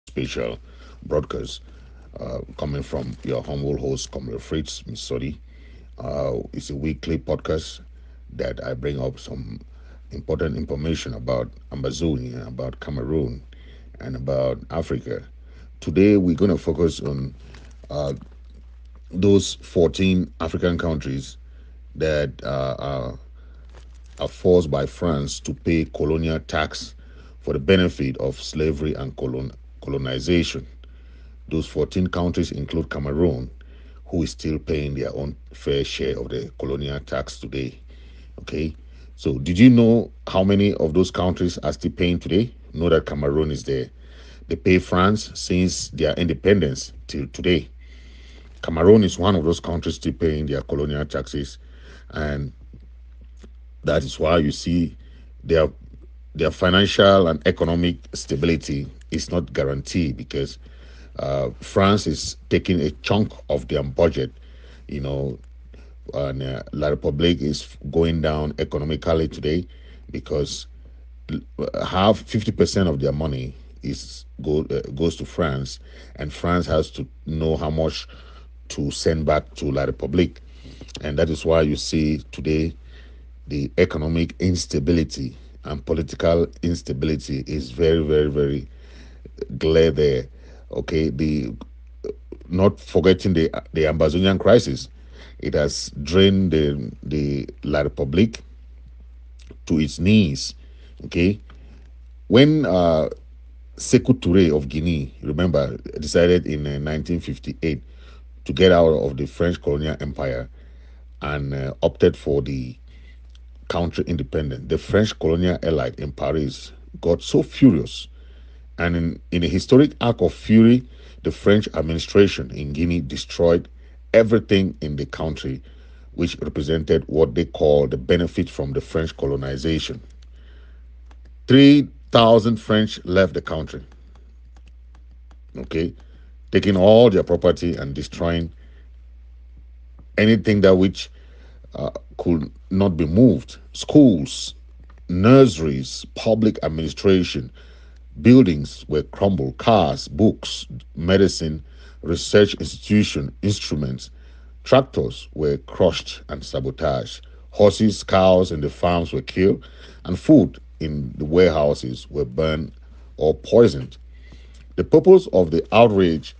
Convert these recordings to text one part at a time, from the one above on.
special broadcast coming from your humble host, Comrade Fritz Misodi. It's a weekly podcast that I bring up some important information about Amazonia, about Cameroon, and about Africa. Today, we're going to focus on those 14 African countries that are forced by France to pay colonial tax for the benefit of slavery and colonization. Those 14 countries include Cameroon, who is still paying their own fair share of the colonial tax today. Okay, so did you know how many of those countries are still paying today? Know that Cameroon is there. They pay France since their independence till today. Cameroon is one of those countries still paying their colonial taxes, and that is why you see their their financial and economic stability is not guaranteed because France is taking a chunk of their budget, you know, and La Republique is going down economically today because half 50% of their money goes to France, and France has to know how much to send back to La Republique, and that is why you see today the economic instability and political instability is very, very, very clear there. Okay, the not forgetting the Amazonian crisis, it has drained the La Republique to its knees. Okay, when Sekou Touré of Guinea, remember, decided in 1958 to get out of the French colonial empire and opted for the country independent, the French colonial elite in Paris got so furious. And in a historic act of fury, the French administration in Guinea destroyed everything in the country, which represented what they call the benefit from the French colonization. 3,000 French left the country, okay, taking all their property and destroying anything that which could not be moved. Schools, nurseries, public administration, buildings were crumbled, cars, books, medicine, research institution, instruments, tractors were crushed and sabotaged. Horses, cows in the farms were killed, and food in the warehouses were burned or poisoned. The purpose of the outrage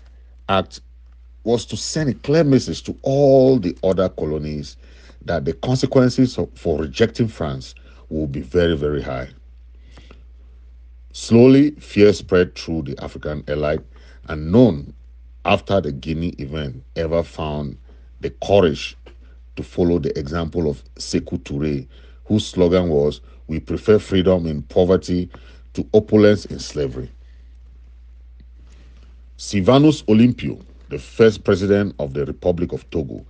act was to send a clear message to all the other colonies that the consequences for rejecting France will be very, very high. Slowly, fear spread through the African elite, and none after the Guinea event ever found the courage to follow the example of Sekou Touré, whose slogan was, "We prefer freedom in poverty to opulence in slavery." Sylvanus Olympio, the first president of the Republic of Togo,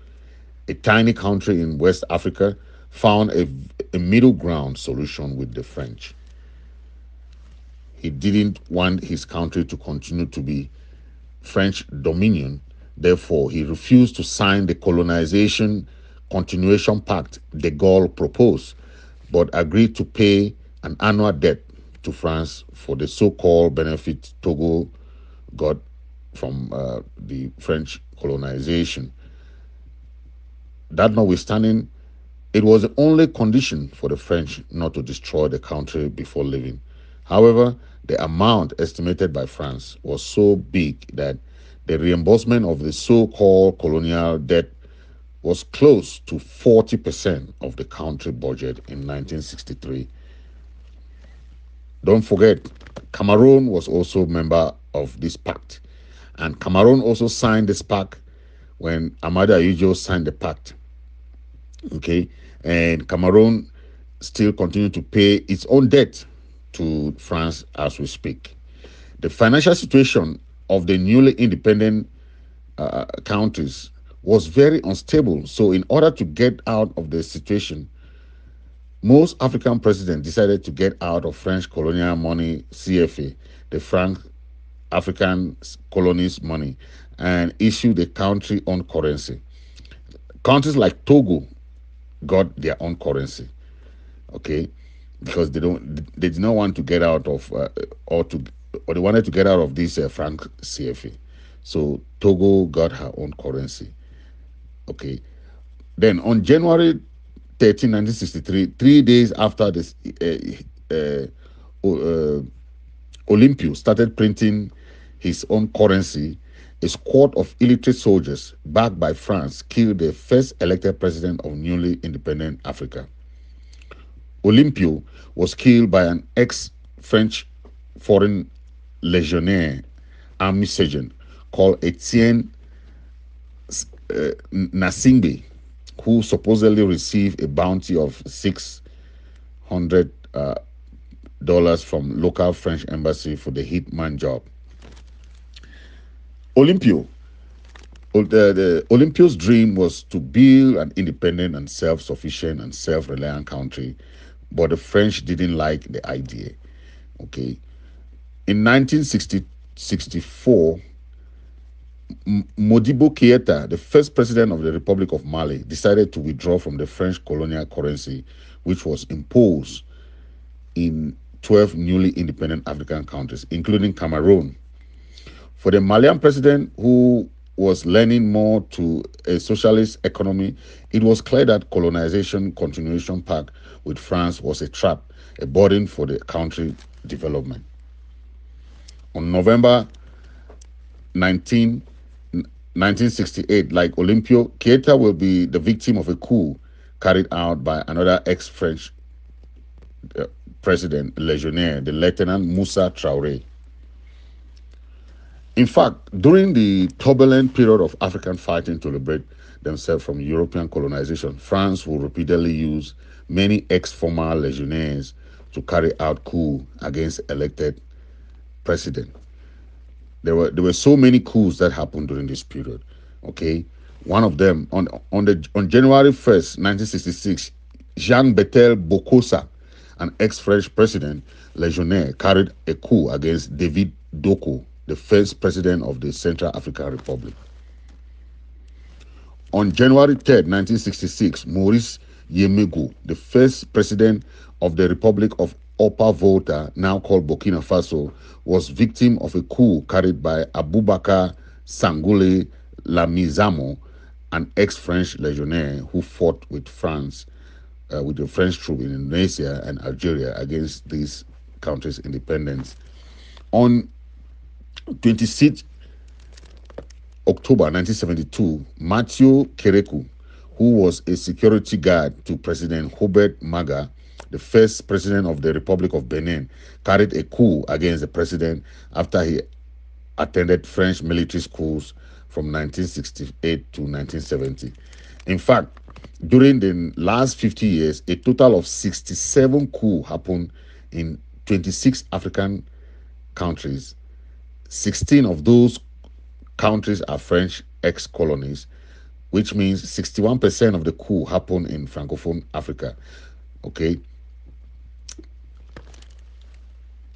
a tiny country in West Africa, found a middle ground solution with the French. He didn't want his country to continue to be French dominion. Therefore, he refused to sign the colonization continuation pact de Gaulle proposed, but agreed to pay an annual debt to France for the so-called benefit Togo got from the French colonization. That notwithstanding, it was the only condition for the French not to destroy the country before leaving. However, the amount estimated by France was so big that the reimbursement of the so-called colonial debt was close to 40% of the country budget in 1963. Don't forget, Cameroon was also a member of this pact. And Cameroon also signed this pact when Amada Ayejo signed the pact. Okay, and Cameroon still continue to pay its own debt to France as we speak. The financial situation of the newly independent countries was very unstable. So, in order to get out of the situation, most African presidents decided to get out of French colonial money, CFA, the Franc African colonies money, and issue the country own currency. Countries like Togo got their own currency, okay, because they did not want to get out of or to or they wanted to get out of this franc CFA. So Togo got her own currency. Okay. Then on January 13, 1963, 3 days after this, Olympio started printing his own currency, a squad of illiterate soldiers backed by France killed the first elected president of newly independent Africa. Olympio was killed by an ex-French foreign legionnaire army sergeant called Etienne Nasingbe, who supposedly received a bounty of $600 from local French embassy for the hitman job. Olympio, the Olympio's dream was to build an independent and self-sufficient and self-reliant country, but the French didn't like the idea. Okay, in 1964, Modibo Keita, the first president of the Republic of Mali, decided to withdraw from the French colonial currency, which was imposed in 12 newly independent African countries, including Cameroon. For the Malian president, who was leaning more to a socialist economy, it was clear that colonization continuation pact with France was a trap, a burden for the country development. On November 1968, like Olympio, Keita will be the victim of a coup carried out by another ex-French president, legionnaire, the Lieutenant Moussa Traoré. In fact, during the turbulent period of African fighting to liberate themselves from European colonization, France will repeatedly use many ex-former legionnaires to carry out coups against elected president. There were so many coups that happened during this period. Okay, one of them on January 1st, 1966, Jean Bertel Bokosa, an ex-French president, legionnaire, carried a coup against David Doko, the first president of the Central African Republic. On January 3rd, 1966, Maurice Yemego, the first president of the Republic of Upper Volta, now called Burkina Faso, was victim of a coup carried by Aboubakar Sangoule Lamizamo, an ex-French legionnaire who fought with France, with the French troops in Indonesia and Algeria against these countries' independence. On 26 October 1972, Mathieu Kérékou, who was a security guard to President Hubert Maga, the first president of the Republic of Benin, carried a coup against the president after he attended French military schools from 1968 to 1970. In fact, during the last 50 years, a total of 67 coups happened in 26 African countries. 16 of those countries are French ex-colonies, which means 61% of the coup happened in Francophone Africa. Okay.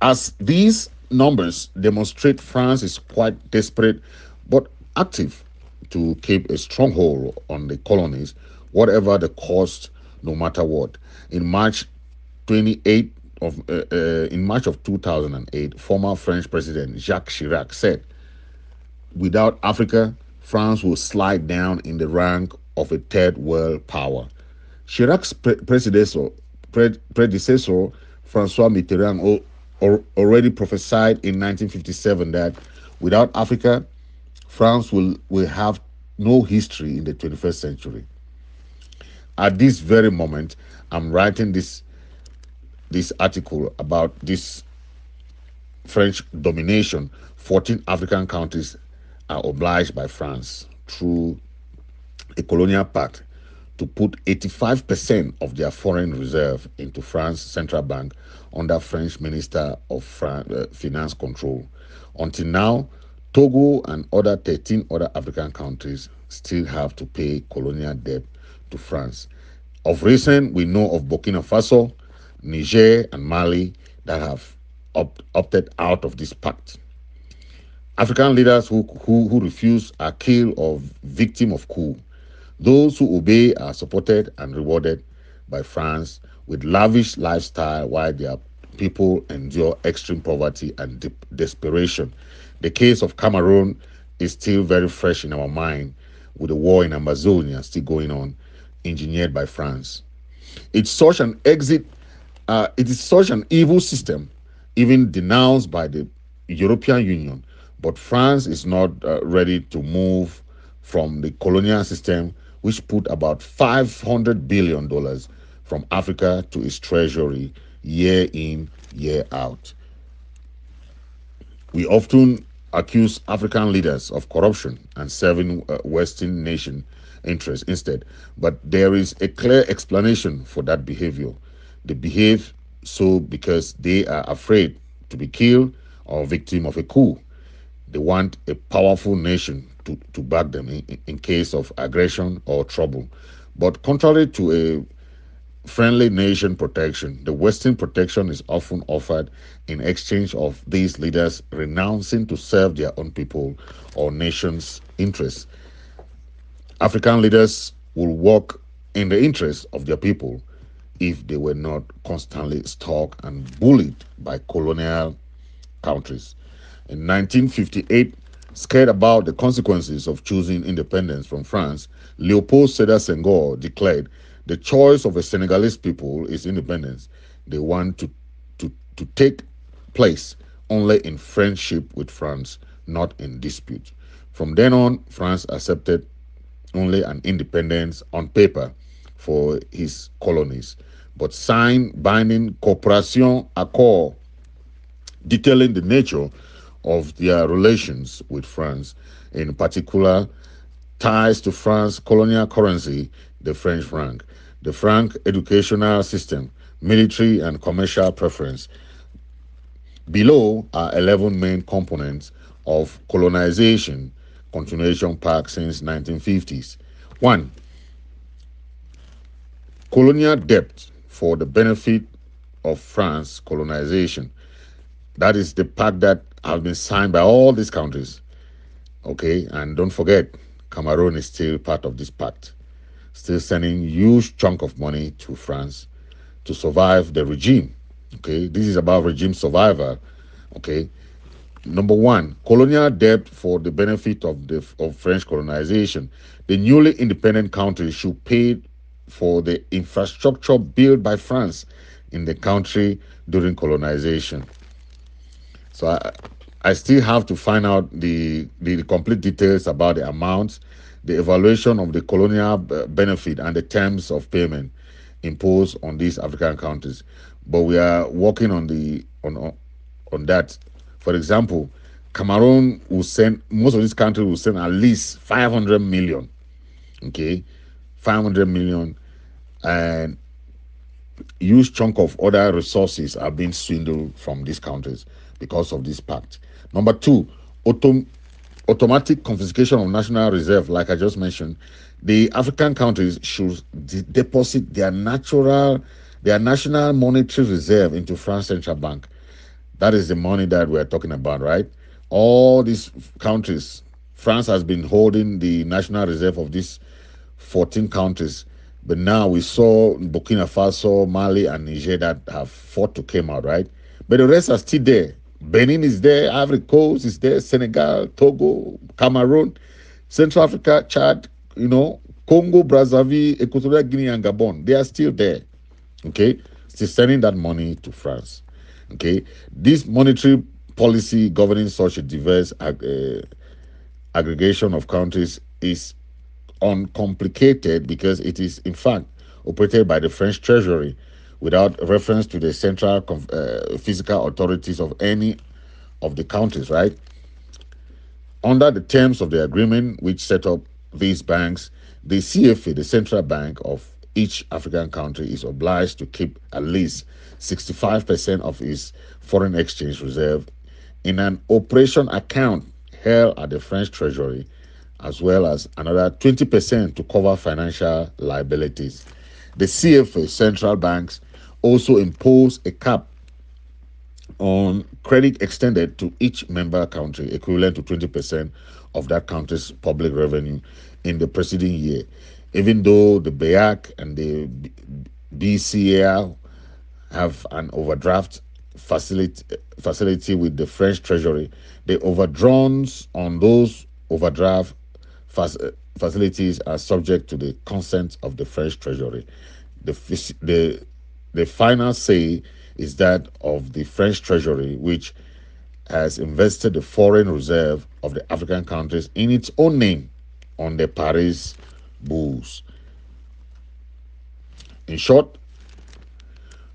As these numbers demonstrate, France is quite desperate but active to keep a stronghold on the colonies, whatever the cost, no matter what. In March 28 in March of 2008, former French President Jacques Chirac said, "Without Africa, France will slide down in the rank of a third world power." Chirac's predecessor, François Mitterrand, already prophesied in 1957 that without Africa, France will have no history in the 21st century. At this very moment, I'm writing this article about this French domination. 14 African countries are obliged by France through a colonial pact to put 85% of their foreign reserve into France Central Bank under French Minister of Finance control. Until now, Togo and 13 other African countries still have to pay colonial debt to France. Of recent, we know of Burkina Faso, Niger, and Mali that have opted out of this pact. African leaders who refuse are killed or victim of coup. Those who obey are supported and rewarded by France with lavish lifestyle while their people endure extreme poverty and desperation. The case of Cameroon is still very fresh in our mind, with the war in Amazonia still going on, engineered by France. It's such an exit. It is such an evil system, even denounced by the European Union. But France is not ready to move from the colonial system, which put about $500 billion from Africa to its treasury year in, year out. We often accuse African leaders of corruption and serving Western nation interests instead, but there is a clear explanation for that behavior. They behave so because they are afraid to be killed or victim of a coup. They want a powerful nation to back them in case of aggression or trouble. But contrary to a friendly nation protection, the Western protection is often offered in exchange of these leaders renouncing to serve their own people or nation's interests. African leaders will work in the interest of their people if they were not constantly stalked and bullied by colonial countries. In 1958, scared about the consequences of choosing independence from France, Leopold Sedar Senghor declared, "The choice of a Senegalese people is independence. They want to take place only in friendship with France, not in dispute." From then on, France accepted only an independence on paper for his colonies, but signed binding cooperation accord detailing the nature of their relations with France, in particular ties to France's colonial currency, the French franc, the franc educational system, military and commercial preference. Below are 11 main components of colonization continuation pact since 1950s. 1. Colonial debt for the benefit of France colonization. That is the pact that has been signed by all these countries. Okay, and don't forget, Cameroon is still part of this pact, still sending huge chunk of money to France to survive the regime. Okay, this is about regime survival. Okay, number one, colonial debt for the benefit of French colonization. The newly independent country should pay for the infrastructure built by France in the country during colonization. So I still have to find out the complete details about the amounts, the evaluation of the colonial benefit, and the terms of payment imposed on these African countries. But we are working on that. For example, Cameroon will send, most of these countries will send at least 500 million. Okay, 500 million, and huge chunk of other resources are being swindled from these countries because of this pact. Number two, automatic confiscation of national reserve, like I just mentioned. The African countries should deposit their national monetary reserve into France Central Bank. That is the money that we're talking about, right? All these countries, France has been holding the national reserve of these 14 countries. But now we saw Burkina Faso, Mali, and Niger that have fought to come out, right? But the rest are still there. Benin is there, Ivory Coast is there, Senegal, Togo, Cameroon, Central Africa, Chad, Congo, Brazzaville, Equatorial Guinea, and Gabon. They are still there, okay? Still sending that money to France, okay? This monetary policy governing such a diverse aggregation of countries is uncomplicated because it is, in fact, operated by the French Treasury without reference to the central physical authorities of any of the countries, right? Under the terms of the agreement which set up these banks, the CFA, the central bank of each African country, is obliged to keep at least 65% of its foreign exchange reserve in an operation account held at the French Treasury, as well as another 20% to cover financial liabilities. The CFA central banks also impose a cap on credit extended to each member country, equivalent to 20% of that country's public revenue in the preceding year, even though the BEAC and the BCAR have an overdraft facility facility with the French Treasury. The overdraws on those overdraft facilities are subject to the consent of the French Treasury. The the final say is that of the French Treasury, which has invested the foreign reserve of the African countries in its own name on the Paris bulls. In short,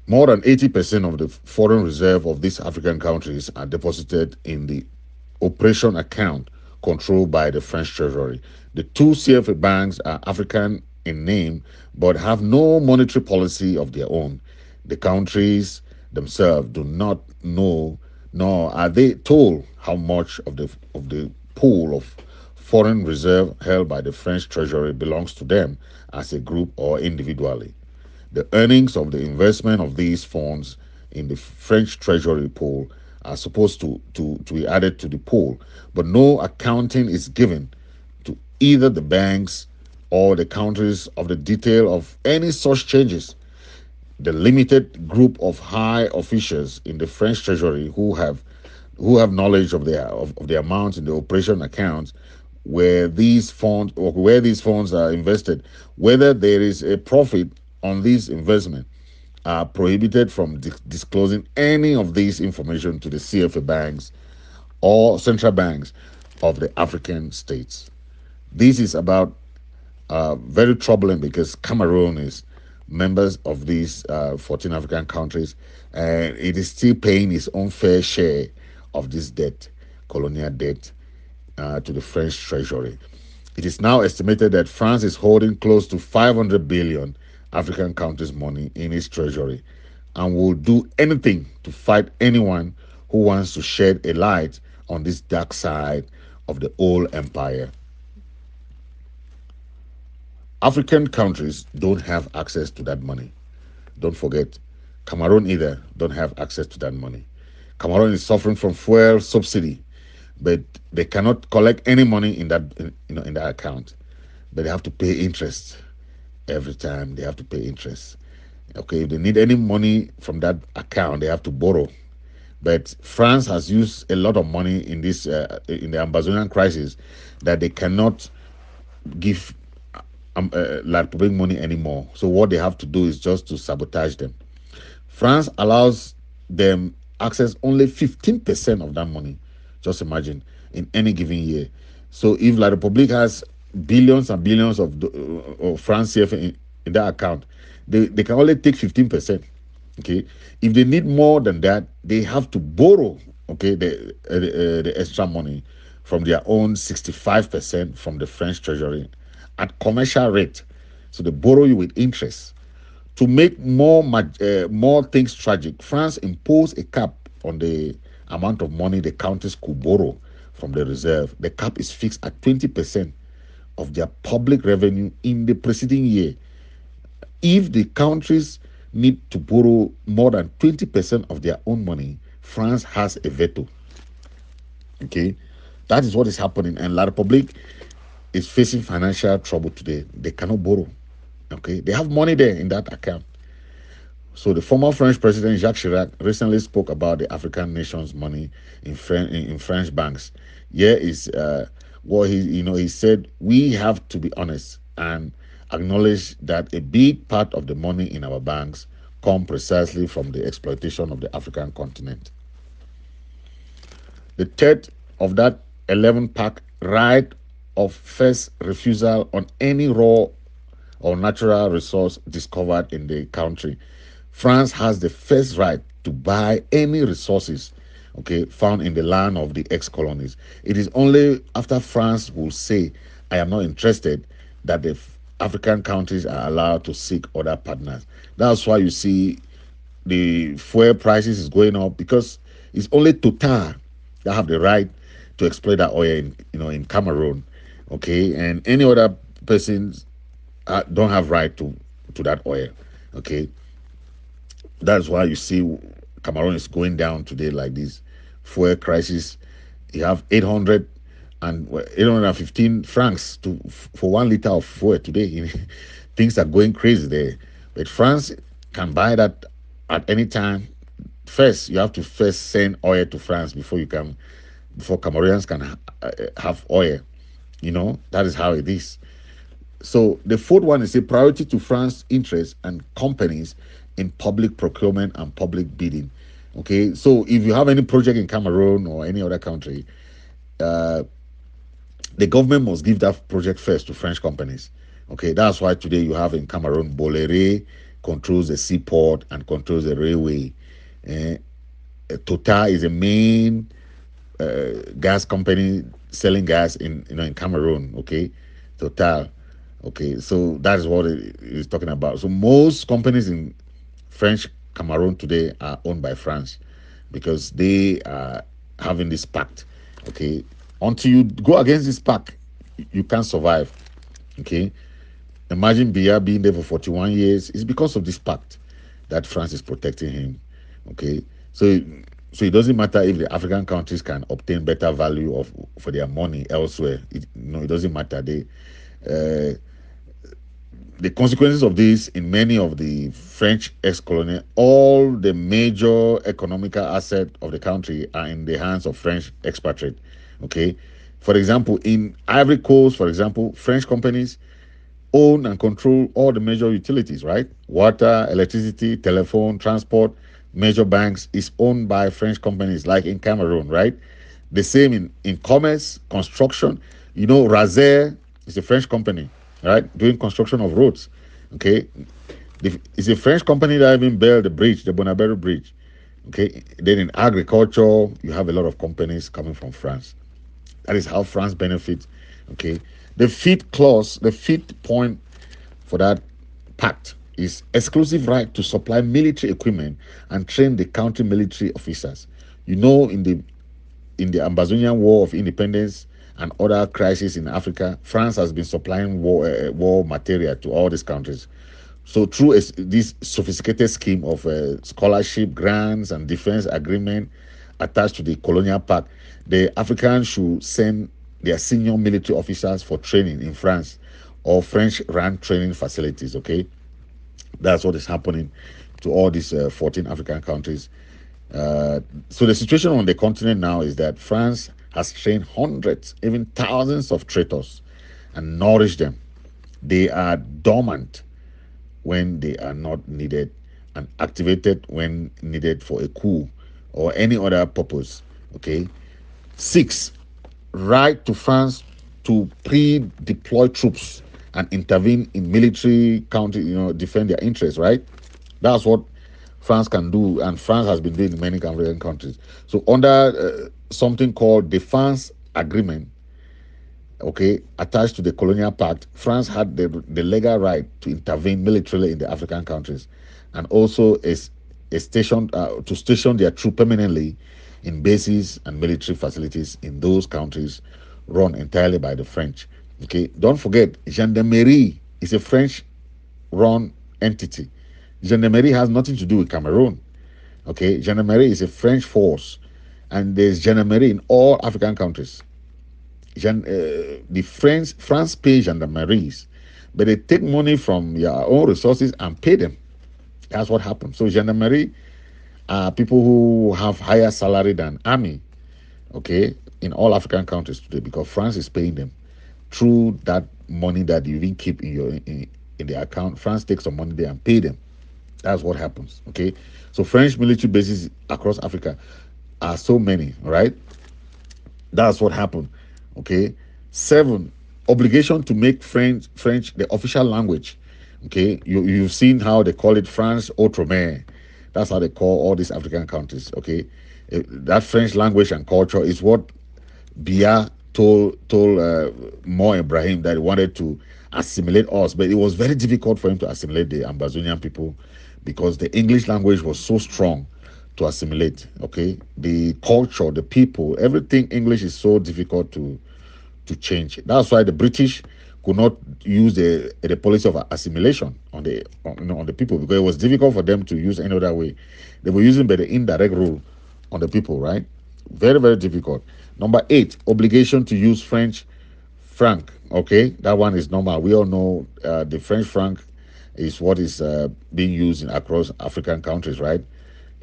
more than 80% of the foreign reserve of these African countries are deposited in the operation account controlled by the French Treasury. The two CFA banks are African in name but have no monetary policy of their own. The countries themselves do not know, nor are they told how much of the pool of foreign reserve held by the French Treasury belongs to them as a group or individually. The earnings of the investment of these funds in the French Treasury pool are supposed to be added to the pool, but no accounting is given to either the banks or the countries of the detail of any such changes. The limited group of high officials in the French Treasury who have knowledge of the amounts in the operation accounts where these funds are invested, whether there is a profit on these investments, are prohibited from disclosing any of this information to the CFA banks or central banks of the African states. This is about very troubling because Cameroon is members of these 14 African countries, and it is still paying its own fair share of this debt, colonial debt, to the French Treasury. It is now estimated that France is holding close to 500 billion African countries' money in its treasury and will do anything to fight anyone who wants to shed a light on this dark side of the old empire. African countries don't have access to that money. Don't forget, Cameroon either don't have access to that money. Cameroon is suffering from fuel subsidy, but they cannot collect any money in in that account. But they have to pay interest every time. They have to pay interest. Okay, if they need any money from that account, they have to borrow. But France has used a lot of money in the Amazonian crisis that they cannot give like bring money anymore. So what they have to do is just to sabotage them. France allows them access only 15% of that money. Just imagine in any given year. So if La Republique has billions and billions of France CFA in that account, they can only take 15%. Okay, if they need more than that, they have to borrow. Okay, the extra money from their own 65% from the French Treasury at commercial rate. So they borrow you with interest. To make more things tragic, France imposed a cap on the amount of money the countries could borrow from the reserve. The cap is fixed at 20% of their public revenue in the preceding year. If the countries need to borrow more than 20% of their own money, France has a veto. Okay, that is what is happening, and La Republique is facing financial trouble today. They cannot borrow. Okay, they have money there in that account. So the former French president Jacques Chirac recently spoke about the African nations' money in French banks. Here is what he said: we have to be honest and acknowledge that a big part of the money in our banks come precisely from the exploitation of the African continent. The third of that 11 pack right of first refusal on any raw or natural resource discovered in the country. France has the first right to buy any resources, okay, found in the land of the ex-colonies. It is only after France will say, I am not interested, that the African countries are allowed to seek other partners. That's why you see the fuel prices is going up, because it's only Total that have the right to exploit that oil in Cameroon, okay, and any other persons don't have right to that oil, okay. That's why you see Cameroon is going down today like this. Fuel crisis. You have 815 francs for 1 liter of fuel today. Things are going crazy there. But France can buy that at any time. first you have to first send oil to France before Cameroonians can have oil. That is how it is. So the fourth one is a priority to France interests and companies in public procurement and public bidding. Okay, so if you have any project in Cameroon or any other country, uh, the government must give that project first to French companies. Okay, that's why today you have in Cameroon, Bolloré controls the seaport and controls the railway. Uh, Total is the main gas company selling gas in Cameroon. Okay, Total. Okay, so that is what it is talking about. So most companies in French Cameroon today are owned by France because they are having this pact. Okay, until you go against this pact, you can't survive. Okay, imagine Biya being there for 41 years. It's because of this pact that France is protecting him. Okay, so it doesn't matter if the African countries can obtain better value for their money elsewhere. It doesn't matter. Uh, the consequences of this in many of the French ex-colonial, all the major economical assets of the country are in the hands of French expatriates. Okay, for example, in Ivory Coast, for example, French companies own and control all the major utilities, right? Water, electricity, telephone, transport, major banks is owned by French companies, like in Cameroon, right? The same in commerce, construction. Razer is a French company, right? Doing construction of roads. Okay. It's a French company that even built the bridge, the Bonabero Bridge. Okay. Then in agriculture, you have a lot of companies coming from France. That is how France benefits. Okay. The fifth point for that pact is exclusive right to supply military equipment and train the country military officers. In the Amazonian War of Independence and other crises in Africa, France has been supplying war material to all these countries. So through this sophisticated scheme of scholarship, grants, and defense agreement attached to the colonial pact, the Africans should send their senior military officers for training in France or French-run training facilities. Okay, that's what is happening to all these 14 African countries. So the situation on the continent now is that France has trained hundreds, even thousands of traitors and nourished them. They are dormant when they are not needed and activated when needed for a coup or any other purpose. Okay. Six, right to France to pre-deploy troops and intervene in military country, defend their interests, right? That's what France can do, and France has been doing in many African countries. So under something called defense agreement, okay, attached to the colonial pact, France had the legal right to intervene militarily in the African countries, and also to station their troops permanently in bases and military facilities in those countries run entirely by the French. Okay, don't forget, gendarmerie is a French-run entity. Gendarmerie has nothing to do with Cameroon. Okay, gendarmerie is a French force, and there's gendarmerie in all African countries. The France pays gendarmeries, but they take money from their own resources and pay them. That's what happens. So gendarmerie are people who have higher salary than army. Okay, in all African countries today, because France is paying them through that money that you even keep in the account. France takes some money there and pay them. That's what happens. Okay, so French military bases across Africa are so many. Right, that's what happened. Okay, seven, obligation to make French the official language. Okay, you've seen how they call it France Outre-mer. That's how they call all these African countries. Okay, that French language and culture is what Biya told Mo Ibrahim that he wanted to assimilate us, but it was very difficult for him to assimilate the Ambazonian people because the English language was so strong to assimilate. Okay, the culture, the people, everything English is so difficult to change. That's why the British could not use the policy of assimilation on the people, because it was difficult for them to use any other way. They were using by the indirect rule on the people, right? Very, very difficult. Number eight, obligation to use French franc. Okay, that one is normal. We all know the French franc is what is being used in across African countries, right?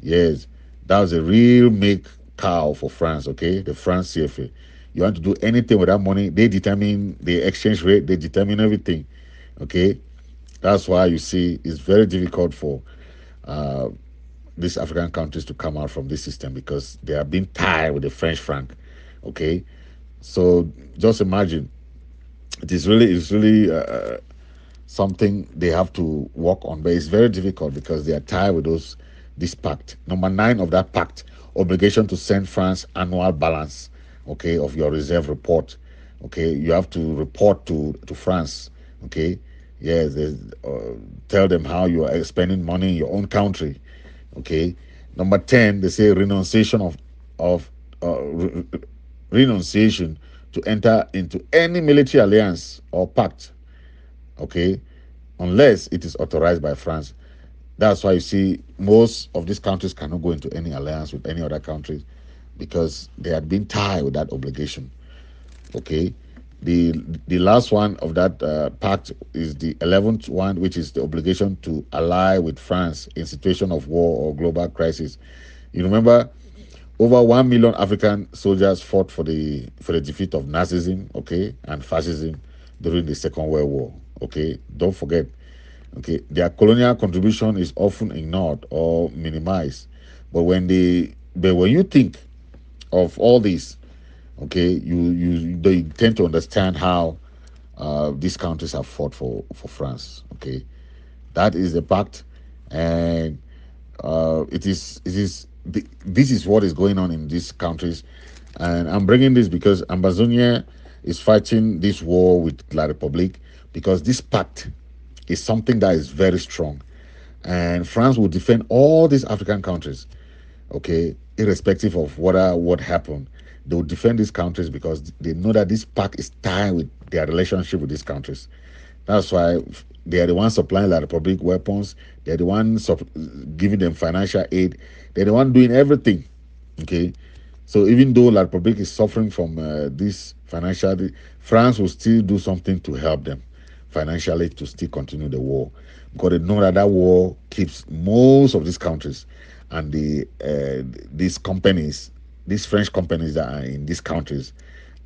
Yes. That was a real make cow for France, okay? The France CFA. You want to do anything with that money, they determine the exchange rate, they determine everything, okay? That's why you see it's very difficult for uh, these African countries to come out from this system because they are being tied with the French franc, okay? So just imagine, it's really something they have to work on, but it's very difficult because they are tied with this pact. Number 9 of that pact, obligation to send France annual balance, okay, of your reserve report. Okay, you have to report to France. Okay, yes, tell them how you are spending money in your own country. Okay, number 10, they say renunciation of renunciation to enter into any military alliance or pact. Okay, unless it is authorized by France. That's why you see most of these countries cannot go into any alliance with any other countries because they had been tied with that obligation. Okay, the the last one of that pact is the 11th one, which is the obligation to ally with France in situation of war or global crisis. You remember, over 1 million African soldiers fought for the defeat of Nazism, okay, and fascism during the Second World War. Okay, don't forget. Okay, their colonial contribution is often ignored or minimized, but when you think of all this, okay, they tend to understand how these countries have fought for France. Okay, that is the pact, and this is what is going on in these countries, and I'm bringing this because Amazonia is fighting this war with La Republique because this pact is something that is very strong, and France will defend all these African countries, okay, irrespective of what happened. They will defend these countries because they know that this pact is tied with their relationship with these countries. That's why they are the ones supplying La Republic weapons. They're the ones giving them financial aid. They're the one doing everything. Okay, so even though La Republic is suffering from this financial, France will still do something to help them financially to still continue the war because they know that that war keeps most of these countries and these companies, these French companies that are in these countries,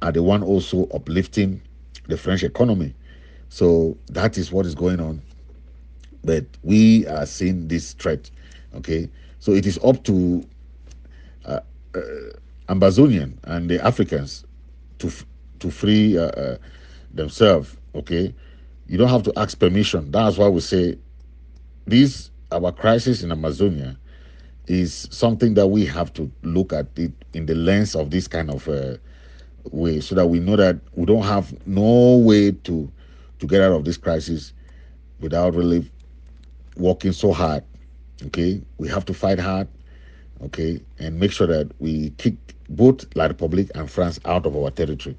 are the one also uplifting the French economy. So that is what is going on. But we are seeing this threat. Okay, so it is up to Ambazonian and the Africans to to free themselves. Okay, you don't have to ask permission. That's why we say this our crisis in Amazonia is something that we have to look at it in the lens of this kind of way, so that we know that we don't have no way to get out of this crisis without really working so hard. Okay, we have to fight hard. Okay, and make sure that we kick both La Republic and France out of our territory.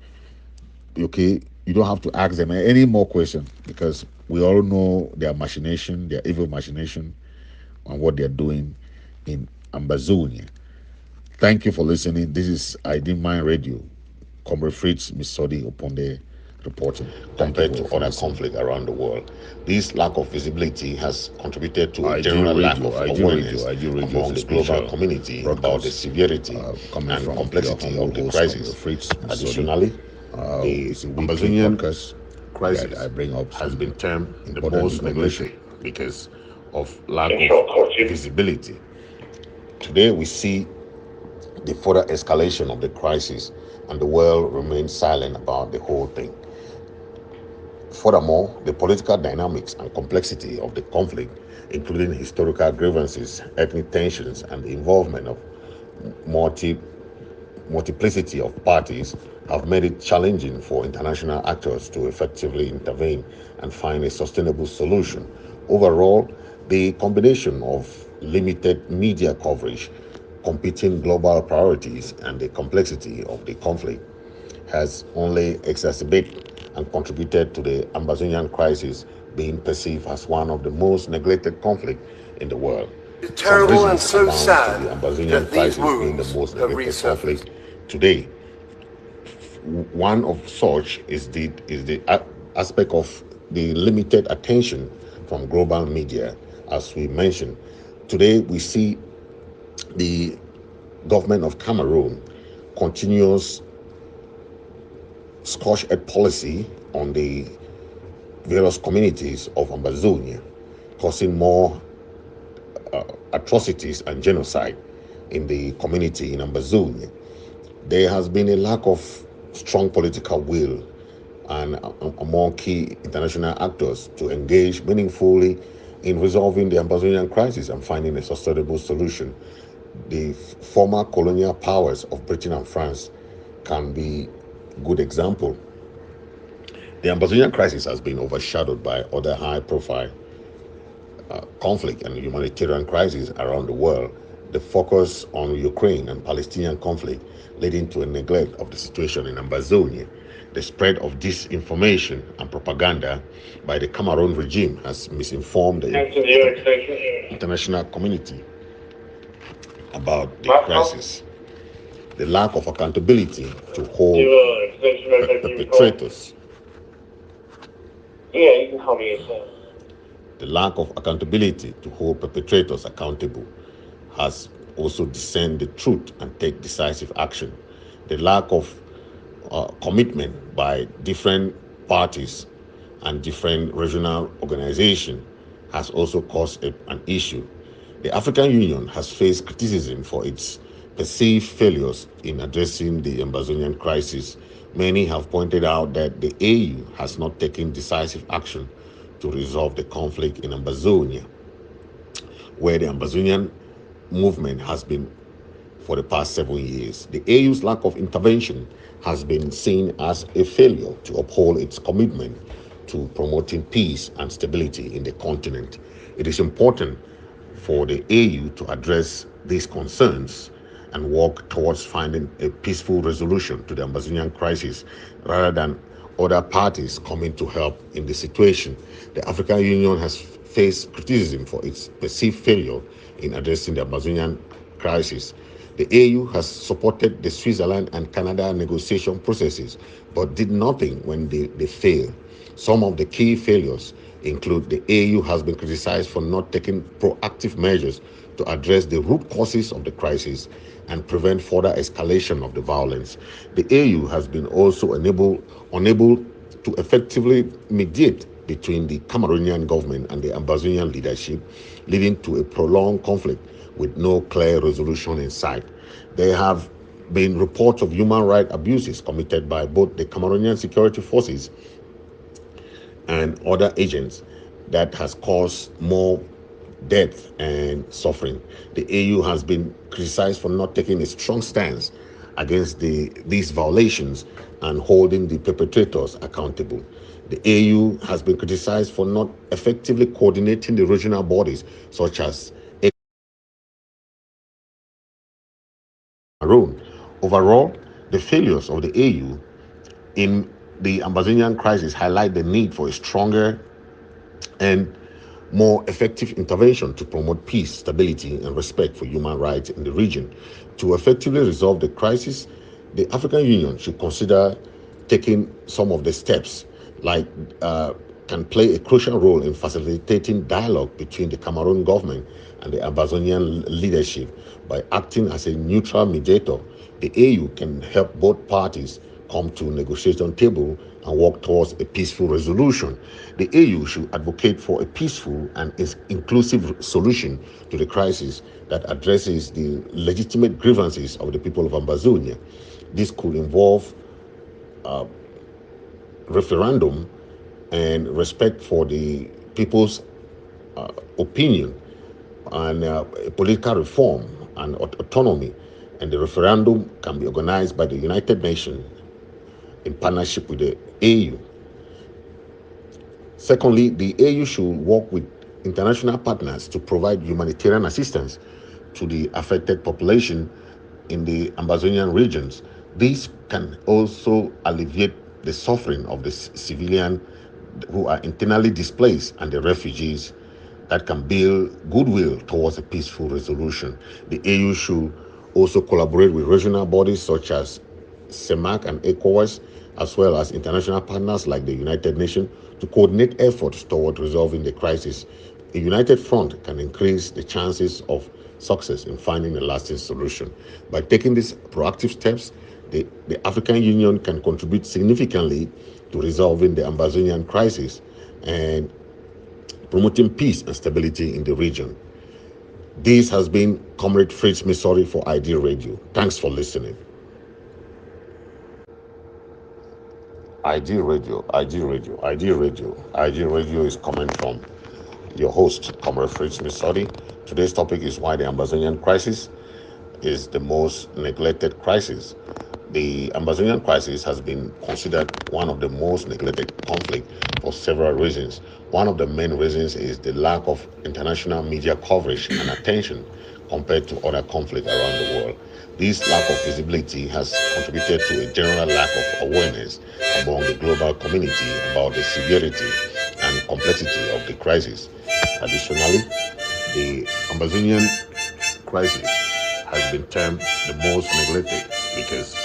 Okay, you don't have to ask them any more questions because we all know their machination, their evil machination, and what they're doing in Ambazonia. Thank you for listening. This is I Didn't Mind Radio. Comrade Fritz Misodi Oponde reporting. Compared to other conflicts around the world, this lack of visibility has contributed to a general lack of awareness among the global community about the severity and complexity of the crisis. Additionally, the Amazonian crisis has been termed the most neglected because of lack of visibility. Today, we see the further escalation of the crisis, and the world remains silent about the whole thing. Furthermore, the political dynamics and complexity of the conflict, including historical grievances, ethnic tensions, and the involvement of multi multiplicity of parties, have made it challenging for international actors to effectively intervene and find a sustainable solution. Overall, the combination of limited media coverage, competing global priorities, and the complexity of the conflict has only exacerbated and contributed to the Amazonian crisis being perceived as one of the most neglected conflicts in the world. It's terrible and so sad to the Amazonian that these crisis being the wounds most have neglected resurfaced. conflict today. One of such is the aspect of the limited attention from global media. As we mentioned, today we see the government of Cameroon continues scorched policy on the various communities of Ambazonia, causing more atrocities and genocide in the community in Ambazonia. There has been a lack of strong political will and among key international actors to engage meaningfully in resolving the Amazonian crisis and finding a sustainable solution. The former colonial powers of Britain and France can be a good example. The Amazonian crisis has been overshadowed by other high-profile conflict and humanitarian crises around the world. The focus on Ukraine and Palestinian conflict leading to a neglect of the situation in Amazonia. The spread of disinformation and propaganda by the Cameroon regime has misinformed the international community about the crisis. The lack of accountability to hold perpetrators. The lack of accountability to hold perpetrators accountable has also discern the truth and take decisive action. The lack of commitment by different parties and different regional organizations has also caused an issue. The African Union has faced criticism for its perceived failures in addressing the Amazonian crisis. Many have pointed out that the AU has not taken decisive action to resolve the conflict in Amazonia, where the Amazonian movement has been for the past 7 years. The AU's lack of intervention has been seen as a failure to uphold its commitment to promoting peace and stability in the continent. It is important for the AU to address these concerns and work towards finding a peaceful resolution to the Amazonian crisis rather than other parties coming to help in the situation. The African Union has faced criticism for its perceived failure in addressing the Amazonian crisis. The AU has supported the Switzerland and Canada negotiation processes, but did nothing when they failed. Some of the key failures include the AU has been criticized for not taking proactive measures to address the root causes of the crisis and prevent further escalation of the violence. The AU has been also unable to effectively mediate between the Cameroonian government and the Ambazonian leadership, leading to a prolonged conflict with no clear resolution in sight. There have been reports of human rights abuses committed by both the Cameroonian security forces and other agents that has caused more death and suffering. The AU has been criticized for not taking a strong stance against these violations and holding the perpetrators accountable. The AU has been criticized for not effectively coordinating the regional bodies such as Cameroon. Overall, the failures of the AU in the Amazonian crisis highlight the need for a stronger and more effective intervention to promote peace, stability, and respect for human rights in the region. To effectively resolve the crisis, the African Union should consider taking some of the steps, like can play a crucial role in facilitating dialogue between the Cameroon government and the Amazonian leadership by acting as a neutral mediator. The AU can help both parties come to a negotiation table and work towards a peaceful resolution. The AU should advocate for a peaceful and inclusive solution to the crisis that addresses the legitimate grievances of the people of Ambazonia. This could involve referendum and respect for the people's opinion and political reform and autonomy. And the referendum can be organized by the United Nations in partnership with the AU. Secondly, the AU should work with international partners to provide humanitarian assistance to the affected population in the Amazonian regions. This can also alleviate the suffering of the civilians who are internally displaced and the refugees that can build goodwill towards a peaceful resolution. The AU should also collaborate with regional bodies such as CEMAC and ECOWAS, as well as international partners like the United Nations, to coordinate efforts toward resolving the crisis. A united front can increase the chances of success in finding a lasting solution. By taking these proactive steps, the African Union can contribute significantly to resolving the Amazonian crisis and promoting peace and stability in the region. This has been Comrade Fritz Misodi for ID Radio. Thanks for listening. ID Radio, ID Radio, ID Radio. ID Radio is coming from your host, Comrade Fritz Misodi. Today's topic is why the Amazonian crisis is the most neglected crisis. The Amazonian crisis has been considered one of the most neglected conflicts for several reasons. One of the main reasons is the lack of international media coverage and attention compared to other conflicts around the world. This lack of visibility has contributed to a general lack of awareness among the global community about the severity and complexity of the crisis. Additionally, the Amazonian crisis has been termed the most neglected because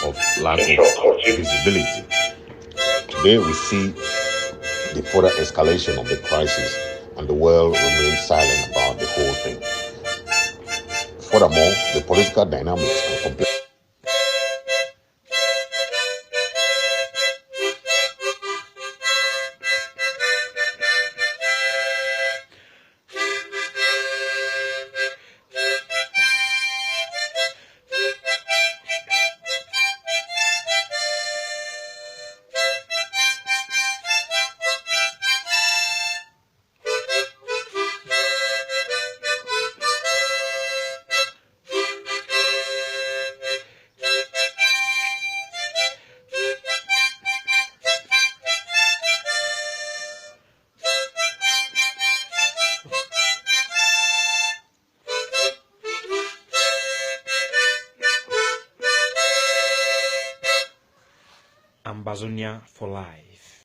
of lack of visibility. Today we see the further escalation of the crisis and the world remains silent about the whole thing. Furthermore, the political dynamics and complexity Amazonia for life.